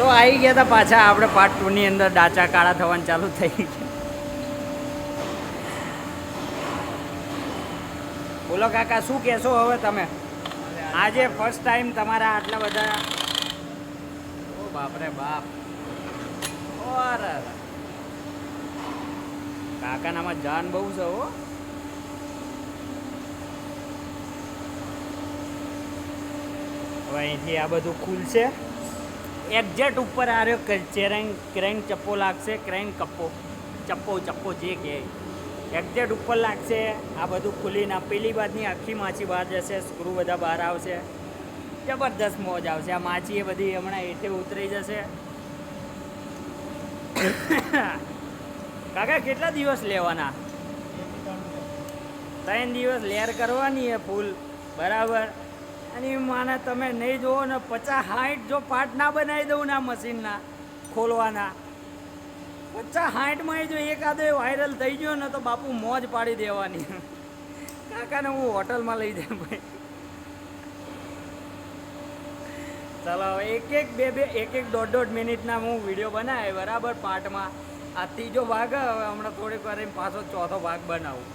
તો આવી ગયા હતા પાછા આપણે પાર્ટ 2 ની અંદર ડાચા કાળા થવાનું ચાલુ થઈ ગયા. બોલો કાકા શું કહેશો હવે તમે? આજે ફર્સ્ટ ટાઈમ તમારા આટલા બધા ઓ બાપરે બાપ ઓર કાકાનામાં જાન બહુ છે હો. હવે અહીંથી આ બધું ખુલશે. એક્ઝેક્ટ ઉપર આ રહ્યો ક્રેન ચપ્પો લાગશે. ક્રેન ચપ્પો જે કહે એક્ઝેક્ટ ઉપર લાગશે. આ બધું ખુલીને પેલી બાજની આખી માછી બહાર જશે. સ્ક્રૂ બધા બહાર આવશે. જબરદસ્ત મોજ આવશે. આ માછી એ બધી હમણાં હેઠે ઉતરી જશે. કાકા કેટલા દિવસ લેવાના? 3 દિવસ લેર કરવાની એ ફૂલ બરાબર. અને માને તમે નહીં જુઓ ને 50-60 જો પાર્ટ ના બનાવી દઉં ને આ મશીનના ખોલવાના 50-60માં જો એકાદો વાયરલ થઈ ગયો ને તો બાપુ મોજ પાડી દેવાની. કાકાને હું હોટલમાં લઈ જાય ભાઈ. ચાલો હવે એક દોઢ મિનિટના હું વિડીયો બનાવે બરાબર પાર્ટમાં. આ ત્રીજો ભાગ હવે હમણાં થોડીક વાર પાછો ચોથો ભાગ બનાવું.